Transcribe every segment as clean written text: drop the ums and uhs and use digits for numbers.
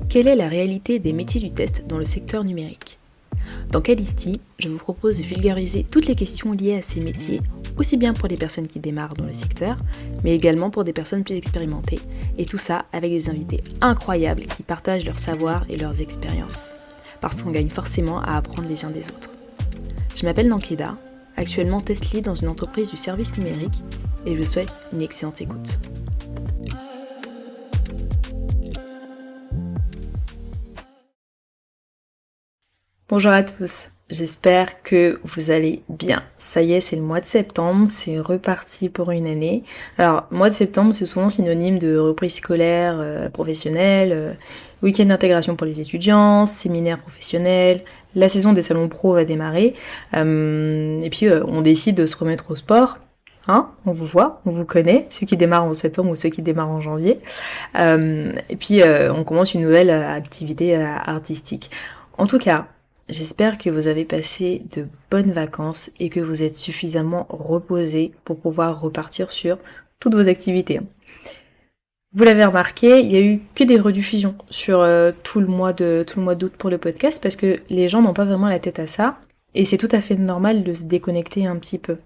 Quelle est la réalité des métiers du test dans le secteur numérique ? Dans Calisti, je vous propose de vulgariser toutes les questions liées à ces métiers, aussi bien pour les personnes qui démarrent dans le secteur, mais également pour des personnes plus expérimentées, et tout ça avec des invités incroyables qui partagent leur savoir et leurs expériences, parce qu'on gagne forcément à apprendre les uns des autres. Je m'appelle Nankeda, actuellement test lead dans une entreprise du service numérique, et je vous souhaite une excellente écoute. Bonjour à tous, j'espère que vous allez bien. Ça y est, c'est le mois de septembre, c'est reparti pour une année. Alors, mois de septembre, c'est souvent synonyme de reprise scolaire, professionnelle, week-end d'intégration pour les étudiants, séminaire professionnel, la saison des salons pro va démarrer, et puis on décide de se remettre au sport. Hein, on vous voit, on vous connaît, ceux qui démarrent en septembre ou ceux qui démarrent en janvier. Et puis on commence une nouvelle activité artistique. En tout cas, j'espère que vous avez passé de bonnes vacances et que vous êtes suffisamment reposés pour pouvoir repartir sur toutes vos activités. Vous l'avez remarqué, il n'y a eu que des rediffusions sur tout le mois d'août pour le podcast parce que les gens n'ont pas vraiment la tête à ça et c'est tout à fait normal de se déconnecter un petit peu.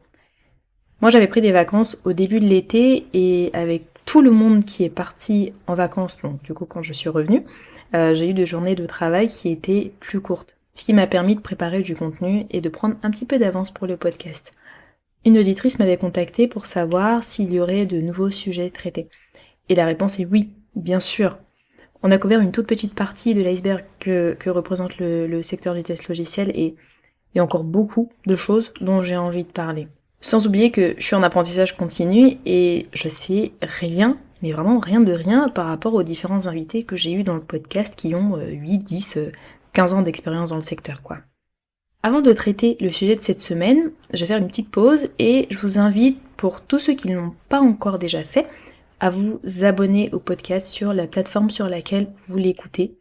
Moi j'avais pris des vacances au début de l'été et avec tout le monde qui est parti en vacances, donc du coup quand je suis revenue, j'ai eu des journées de travail qui étaient plus courtes. Ce qui m'a permis de préparer du contenu et de prendre un petit peu d'avance pour le podcast. Une auditrice m'avait contactée pour savoir s'il y aurait de nouveaux sujets traités. Et la réponse est oui, bien sûr. On a couvert une toute petite partie de l'iceberg que représente le secteur du test logiciel et il y a encore beaucoup de choses dont j'ai envie de parler. Sans oublier que je suis en apprentissage continu et je sais rien, mais vraiment rien de rien par rapport aux différents invités que j'ai eus dans le podcast qui ont 8, 10, 15 ans d'expérience dans le secteur, quoi. Avant de traiter le sujet de cette semaine, je vais faire une petite pause et je vous invite, pour tous ceux qui ne l'ont pas encore déjà fait, à vous abonner au podcast sur la plateforme sur laquelle vous l'écoutez,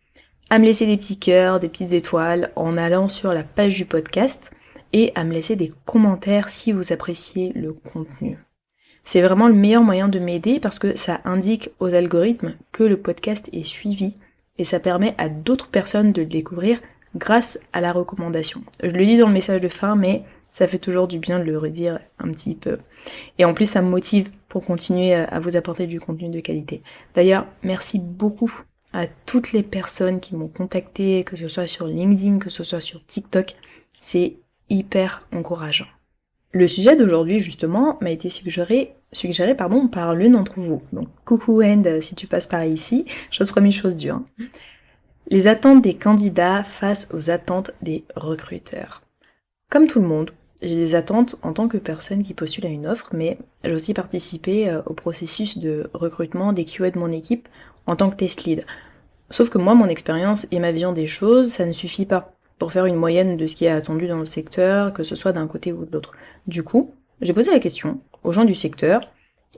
à me laisser des petits cœurs, des petites étoiles en allant sur la page du podcast et à me laisser des commentaires si vous appréciez le contenu. C'est vraiment le meilleur moyen de m'aider parce que ça indique aux algorithmes que le podcast est suivi et ça permet à d'autres personnes de le découvrir grâce à la recommandation. Je le dis dans le message de fin, mais ça fait toujours du bien de le redire un petit peu. Et en plus, ça me motive pour continuer à vous apporter du contenu de qualité. D'ailleurs, merci beaucoup à toutes les personnes qui m'ont contacté, que ce soit sur LinkedIn, que ce soit sur TikTok. C'est hyper encourageant. Le sujet d'aujourd'hui, justement, m'a été suggéré par l'une d'entre vous. Donc, coucou End, si tu passes par ici, chose première, chose dure. Les attentes des candidats face aux attentes des recruteurs. Comme tout le monde, j'ai des attentes en tant que personne qui postule à une offre, mais j'ai aussi participé au processus de recrutement des QA de mon équipe en tant que test lead. Sauf que moi, mon expérience et ma vision des choses, ça ne suffit pas pour faire une moyenne de ce qui est attendu dans le secteur, que ce soit d'un côté ou de l'autre. Du coup, j'ai posé la question aux gens du secteur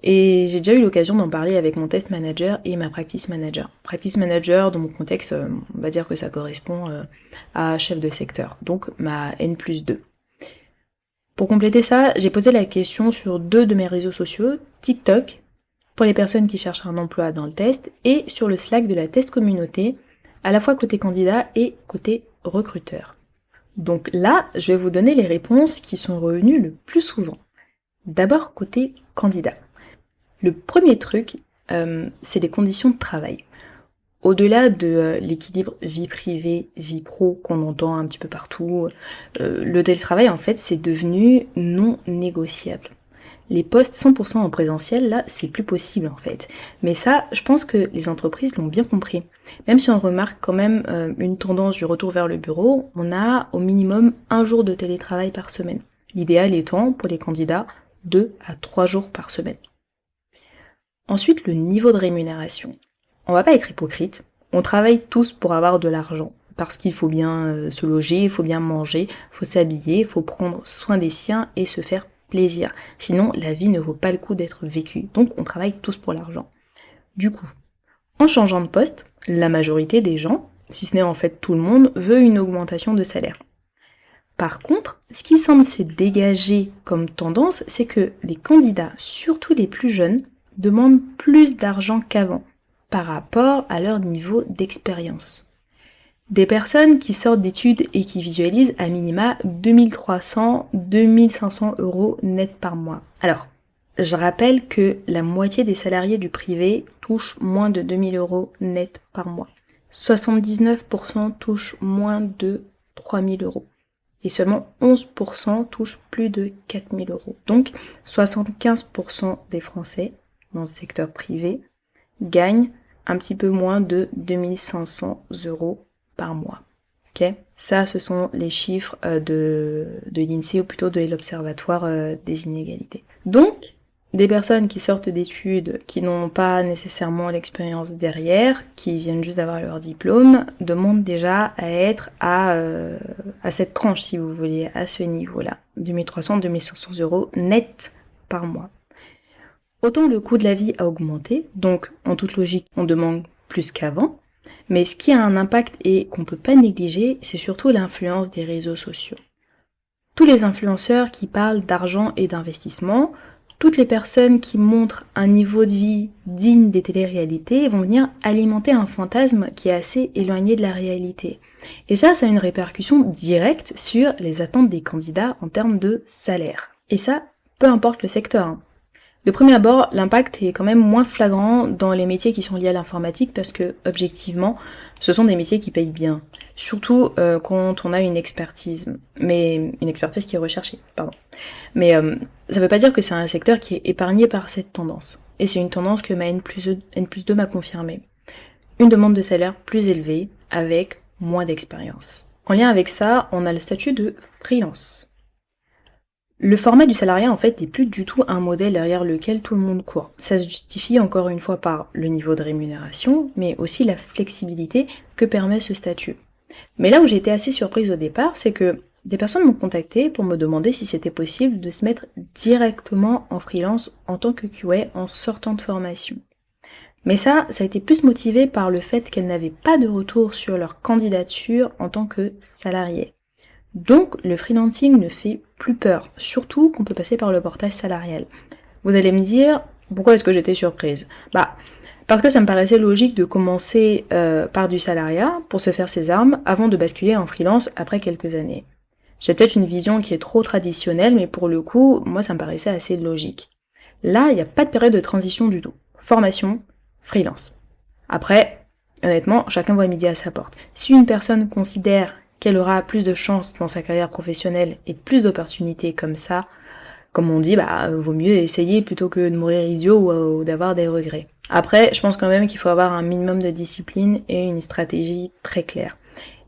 et j'ai déjà eu l'occasion d'en parler avec mon test manager et ma practice manager. Practice manager, dans mon contexte, on va dire que ça correspond à chef de secteur, donc ma N+2. Pour compléter ça, j'ai posé la question sur 2 de mes réseaux sociaux, TikTok, pour les personnes qui cherchent un emploi dans le test, et sur le Slack de la test communauté, à la fois côté candidat et côté recruteur. Donc là, je vais vous donner les réponses qui sont revenues le plus souvent. D'abord côté candidat. Le premier truc, c'est les conditions de travail. Au-delà de l'équilibre vie privée, vie pro qu'on entend un petit peu partout, le télétravail en fait c'est devenu non négociable. Les postes 100% en présentiel, là, c'est plus possible en fait. Mais ça, je pense que les entreprises l'ont bien compris. Même si on remarque quand même une tendance du retour vers le bureau, on a au minimum 1 jour de télétravail par semaine. L'idéal étant, pour les candidats, 2 à 3 jours par semaine. Ensuite, le niveau de rémunération. On va pas être hypocrite, on travaille tous pour avoir de l'argent. Parce qu'il faut bien se loger, il faut bien manger, il faut s'habiller, il faut prendre soin des siens et se faire plaisir. Sinon, la vie ne vaut pas le coup d'être vécue. Donc, on travaille tous pour l'argent. Du coup, en changeant de poste, la majorité des gens, si ce n'est en fait tout le monde, veut une augmentation de salaire. Par contre, ce qui semble se dégager comme tendance, c'est que les candidats, surtout les plus jeunes, demandent plus d'argent qu'avant. par rapport à leur niveau d'expérience. Des personnes qui sortent d'études et qui visualisent à minima 2300-2500 euros net par mois. Alors, je rappelle que la moitié des salariés du privé touchent moins de 2000 euros net par mois. 79% touchent moins de 3000 euros. Et seulement 11% touchent plus de 4000 euros. Donc, 75% des Français dans le secteur privé gagnent un petit peu moins de 2500 euros par mois. Ok ? Ça, ce sont les chiffres de l'INSEE ou plutôt de l'Observatoire des inégalités. Donc, des personnes qui sortent d'études, qui n'ont pas nécessairement l'expérience derrière, qui viennent juste d'avoir leur diplôme, demandent déjà à être à cette tranche, si vous voulez, à ce niveau-là. 2300-2500 euros net par mois. Autant le coût de la vie a augmenté, donc en toute logique, on demande plus qu'avant, mais ce qui a un impact et qu'on peut pas négliger, c'est surtout l'influence des réseaux sociaux. Tous les influenceurs qui parlent d'argent et d'investissement, toutes les personnes qui montrent un niveau de vie digne des téléréalités vont venir alimenter un fantasme qui est assez éloigné de la réalité. Et ça a une répercussion directe sur les attentes des candidats en termes de salaire. Et ça, peu importe le secteur, hein. De premier abord, l'impact est quand même moins flagrant dans les métiers qui sont liés à l'informatique parce que, objectivement, ce sont des métiers qui payent bien. Surtout quand on a une expertise qui est recherchée, pardon. Mais ça veut pas dire que c'est un secteur qui est épargné par cette tendance. Et c'est une tendance que ma N+2 m'a confirmée. Une demande de salaire plus élevée avec moins d'expérience. En lien avec ça, on a le statut de freelance. Le format du salariat, en fait, n'est plus du tout un modèle derrière lequel tout le monde court. Ça se justifie encore une fois par le niveau de rémunération, mais aussi la flexibilité que permet ce statut. Mais là où j'ai été assez surprise au départ, c'est que des personnes m'ont contacté pour me demander si c'était possible de se mettre directement en freelance en tant que QA en sortant de formation. Mais ça a été plus motivé par le fait qu'elles n'avaient pas de retour sur leur candidature en tant que salariées. Donc, le freelancing ne fait plus peur, surtout qu'on peut passer par le portage salarial. Vous allez me dire, pourquoi est-ce que j'étais surprise ? Parce que ça me paraissait logique de commencer par du salariat pour se faire ses armes avant de basculer en freelance après quelques années. J'ai peut-être une vision qui est trop traditionnelle, mais pour le coup, moi ça me paraissait assez logique. Là, il n'y a pas de période de transition du tout. Formation, freelance. Après, honnêtement, chacun voit midi à sa porte. Si une personne considère qu'elle aura plus de chance dans sa carrière professionnelle et plus d'opportunités comme ça, comme on dit, vaut mieux essayer plutôt que de mourir idiot ou d'avoir des regrets. Après, je pense quand même qu'il faut avoir un minimum de discipline et une stratégie très claire.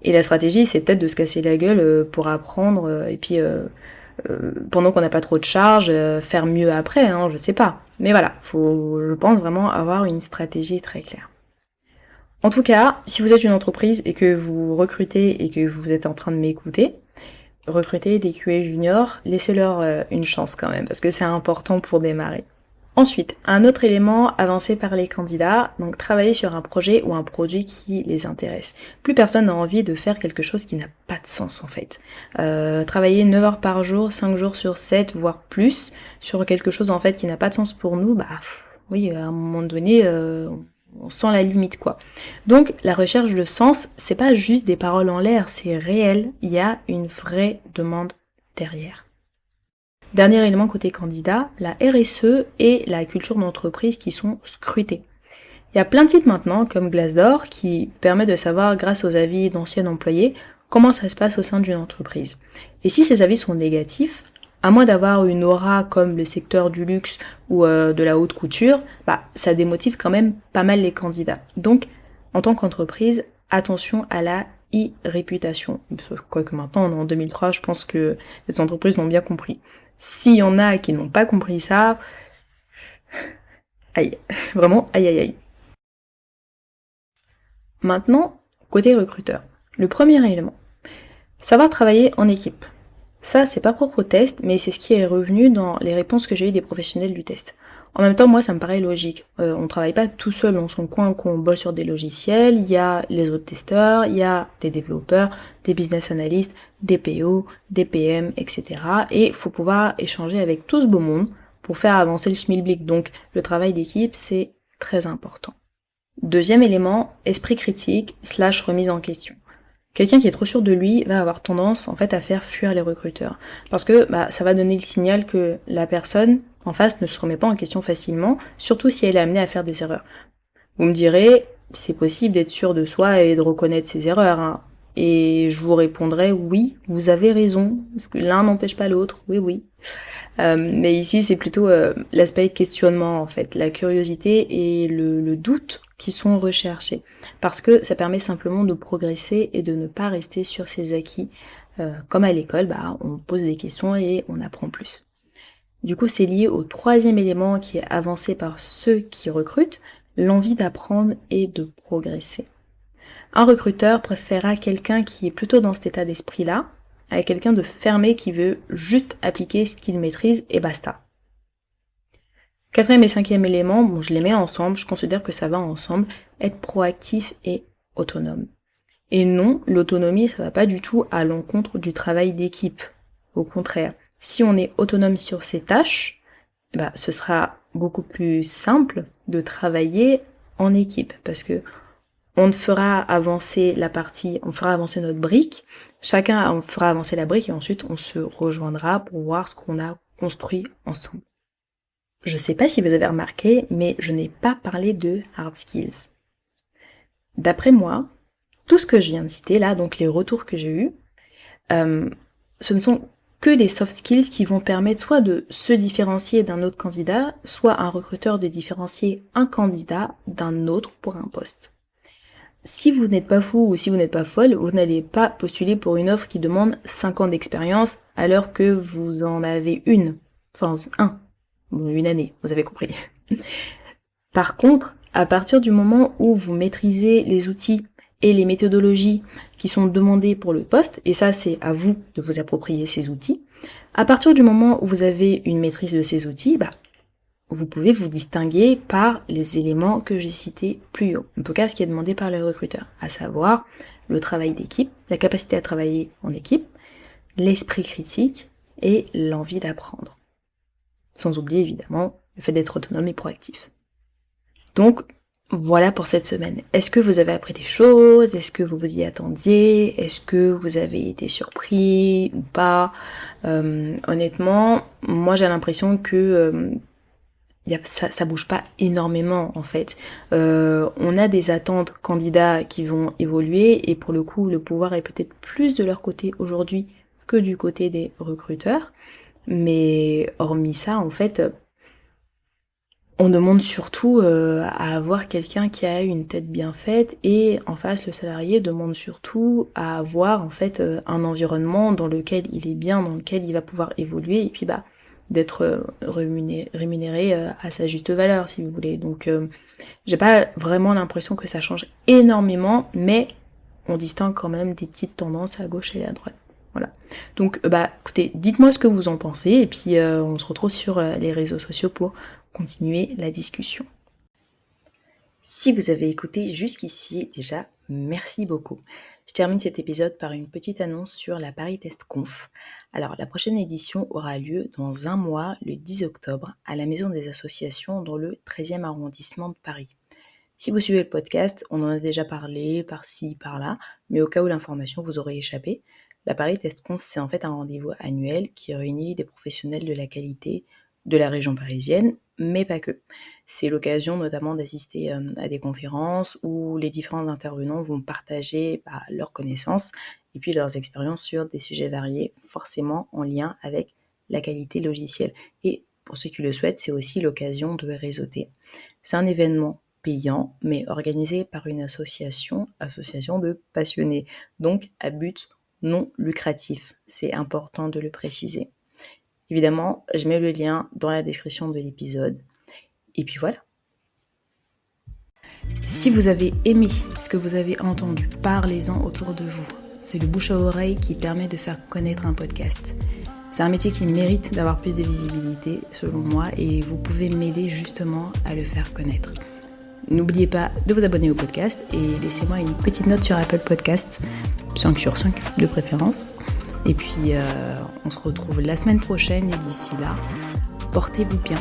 Et la stratégie, c'est peut-être de se casser la gueule pour apprendre, et puis pendant qu'on n'a pas trop de charges, faire mieux après, je sais pas. Mais voilà, faut, je pense vraiment avoir une stratégie très claire. En tout cas, si vous êtes une entreprise et que vous recrutez et que vous êtes en train de m'écouter, recrutez des QA juniors, laissez-leur une chance quand même, parce que c'est important pour démarrer. Ensuite, un autre élément avancé par les candidats, donc travailler sur un projet ou un produit qui les intéresse. Plus personne n'a envie de faire quelque chose qui n'a pas de sens en fait. Travailler 9 heures par jour, 5 jours sur 7, voire plus, sur quelque chose en fait qui n'a pas de sens pour nous, oui, à un moment donné, on sent la limite quoi. Donc la recherche de sens, c'est pas juste des paroles en l'air, c'est réel, il y a une vraie demande derrière. Dernier élément côté candidat, la RSE et la culture d'entreprise qui sont scrutées. Il y a plein de sites maintenant comme Glassdoor qui permet de savoir grâce aux avis d'anciens employés comment ça se passe au sein d'une entreprise. Et si ces avis sont négatifs, à moins d'avoir une aura comme le secteur du luxe ou de la haute couture, ça démotive quand même pas mal les candidats. Donc, en tant qu'entreprise, attention à la e-réputation. Quoique maintenant, on est en 2003, je pense que les entreprises l'ont bien compris. S'il y en a qui n'ont pas compris ça, aïe, vraiment aïe aïe aïe. Maintenant, côté recruteur. Le premier élément, savoir travailler en équipe. Ça, c'est pas propre au test, mais c'est ce qui est revenu dans les réponses que j'ai eues des professionnels du test. En même temps, moi, ça me paraît logique. On travaille pas tout seul dans son coin quand on bosse sur des logiciels. Il y a les autres testeurs, il y a des développeurs, des business analysts, des PO, des PM, etc. Et faut pouvoir échanger avec tout ce beau monde pour faire avancer le schmilblick. Donc, le travail d'équipe, c'est très important. Deuxième élément, esprit critique / remise en question. Quelqu'un qui est trop sûr de lui va avoir tendance en fait à faire fuir les recruteurs. Parce que ça va donner le signal que la personne en face ne se remet pas en question facilement, surtout si elle est amenée à faire des erreurs. Vous me direz, c'est possible d'être sûr de soi et de reconnaître ses erreurs, hein. Et je vous répondrai, oui, vous avez raison, parce que l'un n'empêche pas l'autre, oui. Mais ici, c'est plutôt l'aspect questionnement, en fait, la curiosité et le doute qui sont recherchés. Parce que ça permet simplement de progresser et de ne pas rester sur ses acquis. Comme à l'école, on pose des questions et on apprend plus. Du coup, c'est lié au troisième élément qui est avancé par ceux qui recrutent, l'envie d'apprendre et de progresser. Un recruteur préférera quelqu'un qui est plutôt dans cet état d'esprit-là, avec quelqu'un de fermé qui veut juste appliquer ce qu'il maîtrise et basta. Quatrième et cinquième élément, je les mets ensemble, je considère que ça va ensemble, être proactif et autonome. Et non, l'autonomie, ça va pas du tout à l'encontre du travail d'équipe. Au contraire, si on est autonome sur ses tâches, ce sera beaucoup plus simple de travailler en équipe, parce que on fera avancer notre brique, chacun fera avancer la brique et ensuite on se rejoindra pour voir ce qu'on a construit ensemble. Je sais pas si vous avez remarqué, mais je n'ai pas parlé de hard skills. D'après moi, tout ce que je viens de citer là, donc les retours que j'ai eus, ce ne sont que des soft skills qui vont permettre soit de se différencier d'un autre candidat, soit un recruteur de différencier un candidat d'un autre pour un poste. Si vous n'êtes pas fou ou si vous n'êtes pas folle, vous n'allez pas postuler pour une offre qui demande 5 ans d'expérience alors que vous en avez une année, vous avez compris. Par contre, à partir du moment où vous maîtrisez les outils et les méthodologies qui sont demandées pour le poste, et ça c'est à vous de vous approprier ces outils, à partir du moment où vous avez une maîtrise de ces outils, vous pouvez vous distinguer par les éléments que j'ai cités plus haut. En tout cas, ce qui est demandé par les recruteurs, à savoir le travail d'équipe, la capacité à travailler en équipe, l'esprit critique et l'envie d'apprendre. Sans oublier évidemment le fait d'être autonome et proactif. Donc, voilà pour cette semaine. Est-ce que vous avez appris des choses? Est-ce que vous vous y attendiez? Est-ce que vous avez été surpris ou pas? Honnêtement, moi j'ai l'impression que ça bouge pas énormément en fait. On a des attentes candidats qui vont évoluer et pour le coup le pouvoir est peut-être plus de leur côté aujourd'hui que du côté des recruteurs. Mais hormis ça en fait, on demande surtout à avoir quelqu'un qui a une tête bien faite et en face le salarié demande surtout à avoir en fait un environnement dans lequel il est bien, dans lequel il va pouvoir évoluer et puis d'être rémunéré à sa juste valeur si vous voulez. Donc j'ai pas vraiment l'impression que ça change énormément, mais on distingue quand même des petites tendances à gauche et à droite. Voilà. Donc écoutez, dites-moi ce que vous en pensez et puis on se retrouve sur les réseaux sociaux pour continuer la discussion. Si vous avez écouté jusqu'ici, déjà, merci beaucoup. Je termine cet épisode par une petite annonce sur la Paris Test Conf. Alors, la prochaine édition aura lieu dans un mois, le 10 octobre, à la Maison des Associations dans le 13e arrondissement de Paris. Si vous suivez le podcast, on en a déjà parlé par-ci, par-là, mais au cas où l'information vous aurait échappé, la Paris Test Conf, c'est en fait un rendez-vous annuel qui réunit des professionnels de la qualité de la région parisienne, mais pas que. C'est l'occasion notamment d'assister à des conférences où les différents intervenants vont partager leurs connaissances et puis leurs expériences sur des sujets variés, forcément en lien avec la qualité logicielle. Et pour ceux qui le souhaitent, c'est aussi l'occasion de réseauter. C'est un événement payant, mais organisé par une association de passionnés, donc à but non lucratif. C'est important de le préciser. Évidemment, je mets le lien dans la description de l'épisode. Et puis voilà. Si vous avez aimé ce que vous avez entendu, parlez-en autour de vous. C'est le bouche à oreille qui permet de faire connaître un podcast. C'est un métier qui mérite d'avoir plus de visibilité, selon moi, et vous pouvez m'aider justement à le faire connaître. N'oubliez pas de vous abonner au podcast et laissez-moi une petite note sur Apple Podcast, 5 sur 5 de préférence. Et puis, on se retrouve la semaine prochaine et d'ici là, portez-vous bien.